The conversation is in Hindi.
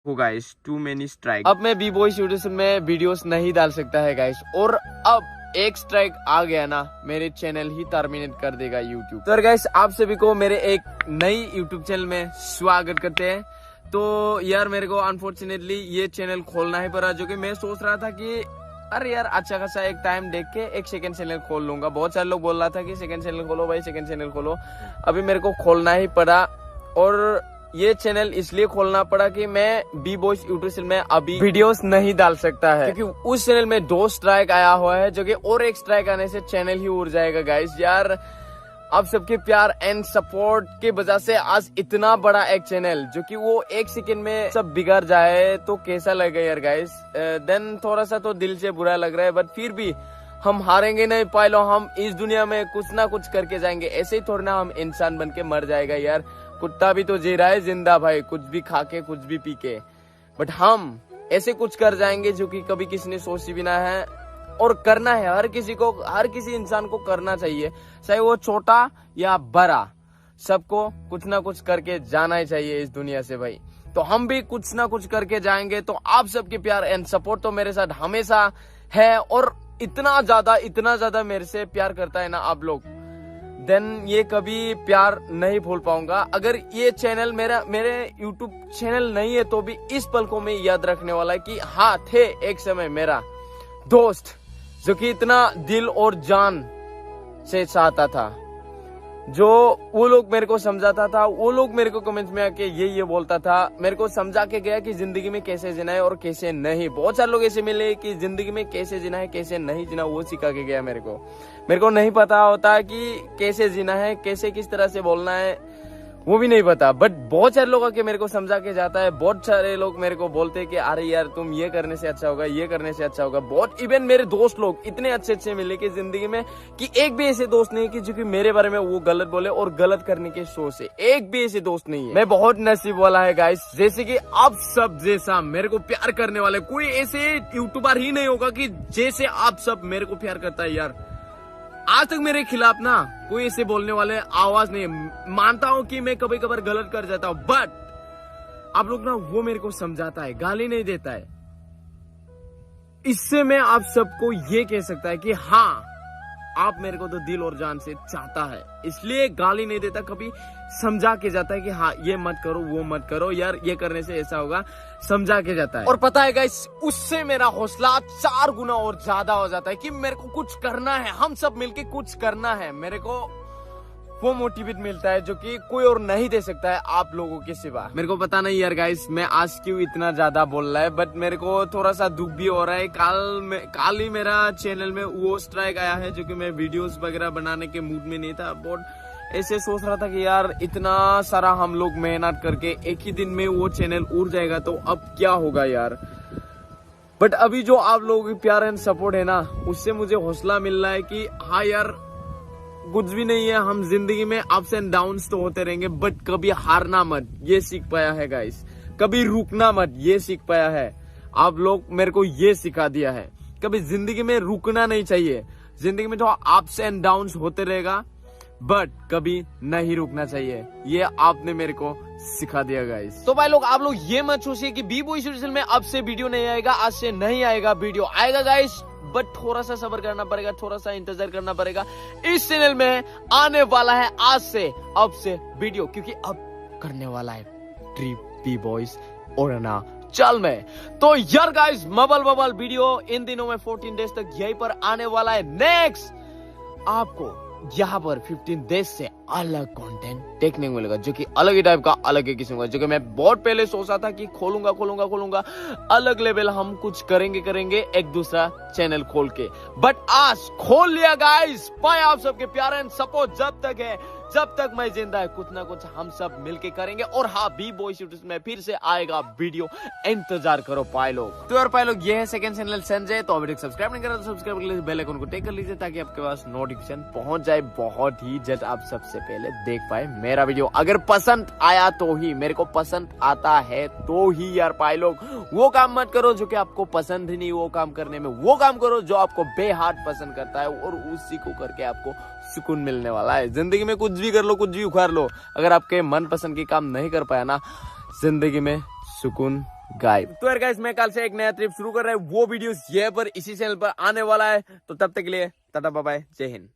हो गाइस, टू मेनी स्ट्राइक। अब मैं बी बॉय यूट्यूब में वीडियोस नहीं डाल सकता है गाइस, और अब एक स्ट्राइक आ गया ना, मेरे चैनल ही टर्मिनेट कर देगा यूट्यूब। तो गाइस, आप सभी को मेरे एक नई यूट्यूब चैनल में स्वागत करते हैं। तो यार, मेरे को अनफॉर्चुनेटली ये चैनल खोलना ही पड़ा, जो कि मैं सोच रहा था कि अरे यार, अच्छा खासा एक टाइम देख के एक सेकंड चैनल खोल लूंगा। बहुत सारे लोग बोल रहा था कि सेकंड चैनल खोलो भाई, सेकंड चैनल खोलो। अभी मेरे को खोलना ही पड़ा, और ये चैनल इसलिए खोलना पड़ा कि मैं बी बॉयज यूट्यूब चैनल में अभी वीडियोस नहीं डाल सकता है, क्योंकि उस चैनल में 2 स्ट्राइक आया हुआ है, जो कि और एक स्ट्राइक आने से चैनल ही उड़ जाएगा गाइस। यार, आप सबके प्यार एंड सपोर्ट की वजह से आज इतना बड़ा एक चैनल, जो कि वो एक सेकंड में सब बिगड़ जाए तो कैसा लगेगा यार गाइस। देन थोड़ा सा तो दिल से बुरा लग रहा है, बट फिर भी हम हारेंगे नहीं पायलो। हम इस दुनिया में कुछ ना कुछ करके जाएंगे, ऐसे ही थोड़ा ना हम इंसान बन के मर जाएगा यार। कुत्ता भी तो जी रहा है जिंदा भाई, कुछ भी खा के कुछ भी पी के, बट हम ऐसे कुछ कर जाएंगे जो कि कभी किसी ने सोची भी ना है। और करना है हर किसी को, हर किसी इंसान को करना चाहिए, चाहे वो छोटा या बड़ा, सबको कुछ ना कुछ करके जाना ही चाहिए इस दुनिया से भाई। तो हम भी कुछ ना कुछ करके जाएंगे। तो आप सबके प्यार एंड सपोर्ट तो मेरे साथ हमेशा है, और इतना ज्यादा मेरे से प्यार करता है ना आप लोग, देन ये कभी प्यार नहीं भूल पाऊंगा। अगर ये चैनल मेरे यूट्यूब चैनल नहीं है, तो भी इस पल को मैं याद रखने वाला है कि हाँ, थे एक समय मेरा दोस्त, जो कि इतना दिल और जान से चाहता था, जो वो लोग मेरे को समझाता था, वो लोग मेरे को कमेंट्स में आके ये बोलता था, मेरे को समझा के गया कि जिंदगी में कैसे जीना है और कैसे नहीं। बहुत सारे लोग ऐसे मिले कि जिंदगी में कैसे जीना है कैसे नहीं जीना, वो सिखा के गया मेरे को नहीं पता होता कि कैसे जीना है, कैसे किस तरह से बोलना है, वो भी नहीं पता, बट बहुत सारे लोग आके मेरे को समझा के जाता है। बहुत सारे लोग मेरे को बोलते हैं कि अरे यार, तुम ये करने से अच्छा होगा, ये करने से अच्छा होगा। बहुत इवन मेरे दोस्त लोग इतने अच्छे मिले कि जिंदगी में कि एक भी ऐसे दोस्त नहीं कि जो कि मेरे बारे में वो गलत बोले और गलत करने के सोच से, एक भी ऐसे दोस्त नहीं है। मैं बहुत नसीब वाला है गाइस, जैसे कि आप सब जैसा मेरे को प्यार करने वाले कोई ऐसे यूट्यूबर ही नहीं होगा कि जैसे आप सब मेरे को प्यार करता है यार। आज तक मेरे खिलाफ ना कोई ऐसे बोलने वाले आवाज नहीं है। मानता हूं कि मैं कभी कभार गलत कर जाता हूं, बट आप लोग ना, वो मेरे को समझाता है, गाली नहीं देता है। इससे मैं आप सबको ये कह सकता है कि हाँ, आप मेरे को तो दिल और जान से चाहता है, इसलिए गाली नहीं देता, कभी समझा के जाता है कि हाँ, ये मत करो, वो मत करो यार, ये करने से ऐसा होगा, समझा के जाता है। और पता है गाइस, उससे मेरा हौसला 4 गुना और ज्यादा हो जाता है कि मेरे को कुछ करना है, हम सब मिलके कुछ करना है। मेरे को वो मोटिवेट मिलता है जो कि कोई और नहीं दे सकता है आप लोगों के सिवा। मेरे को पता नहीं यार गाइस, मैं आज क्यों इतना ज्यादा बोल रहा है, बट मेरे को थोड़ा सा दुख भी हो रहा है। काल ही मेरा चैनल में वो स्ट्राइक आया है, जो कि मैं वीडियोस वगैरह बनाने के मूड में नहीं था। बहुत ऐसे सोच रहा था कि यार, इतना सारा हम लोग मेहनत करके एक ही दिन में वो चैनल उड़ जाएगा, तो अब क्या होगा यार। बट अभी जो आप लोगों की प्यार एंड सपोर्ट है ना, उससे मुझे हौसला मिल रहा है कि हाँ यार, कुछ भी नहीं है, हम जिंदगी में अप्स एंड डाउन्स तो होते रहेंगे, बट कभी हारना मत, ये सीख पाया है गाइस। कभी रुकना मत, ये सीख पाया है। आप लोग मेरे को ये सिखा दिया है, कभी जिंदगी में रुकना नहीं चाहिए। जिंदगी में तो अप्स एंड डाउन्स होते रहेगा, बट कभी नहीं रुकना चाहिए, ये आपने मेरे को सिखा दिया गाइस। तो भाई लोग, आप लोग ये मत सोचिए कि बी बॉय यूट्यूब में अब से वीडियो नहीं आएगा, आज से नहीं आएगा, वीडियो आएगा गाइस, बट थोड़ा सा सब्र करना पड़ेगा, थोड़ा सा इंतजार करना पड़ेगा। इस चैनल में आने वाला है आज से, अब से वीडियो, क्योंकि अब करने वाला है ट्रिप बी बॉयज और चल में। तो यार गाइस, बबल वीडियो इन दिनों में 14 डेज तक यहीं पर आने वाला है। नेक्स्ट आपको यहाँ पर 15 डेज से अलग कंटेंट देखने को मिलेगा, जो कि अलग ही टाइप का, अलग ही किस्म का, जो कि मैं बहुत पहले सोचा था कि खोलूंगा अलग लेवल, हम कुछ करेंगे एक दूसरा चैनल खोल के, बट आज खोल लिया गाइस। पाए आप सबके प्यार एंड सपोर्ट जब तक है, जब तक मैं जिंदा है, कुछ ना कुछ हम सब मिलके करेंगे। और हाँ, बी बॉय यूट्यूब में फिर से आएगा वीडियो, इंतजार करो पाए लोग। तो यार पाए लोग, ये है सेकंड चैनल संजय। तो अभी तक सब्सक्राइब नहीं करा तो सब्सक्राइब कर लीजिए, बेल आइकन को टिक कर लीजिए, ताकि आपके पास नोटिफिकेशन पहुंच जाए बहुत ही जल्द, आप सबसे पहले देख पाए मेरा वीडियो। अगर पसंद आया तो ही, मेरे को पसंद आता है तो ही यार पाए लोग, वो काम मत करो जो कि आपको पसंद ही नहीं, वो काम करने में वो काम करो जो आपको बेहद पसंद करता है, और उसी को करके आपको सुकून मिलने वाला है। जिंदगी में कुछ भी कर लो, कुछ भी उखाड़ लो, अगर आपके मन पसंद की काम नहीं कर पाया ना, जिंदगी में सुकून गायब। तो यार गाइस मैं कल से एक नया ट्रिप शुरू कर रहा है, वो वीडियोस ये पर इसी चैनल पर आने वाला है। तो तब तक के लिए टाटा बाय बाय, जय हिंद।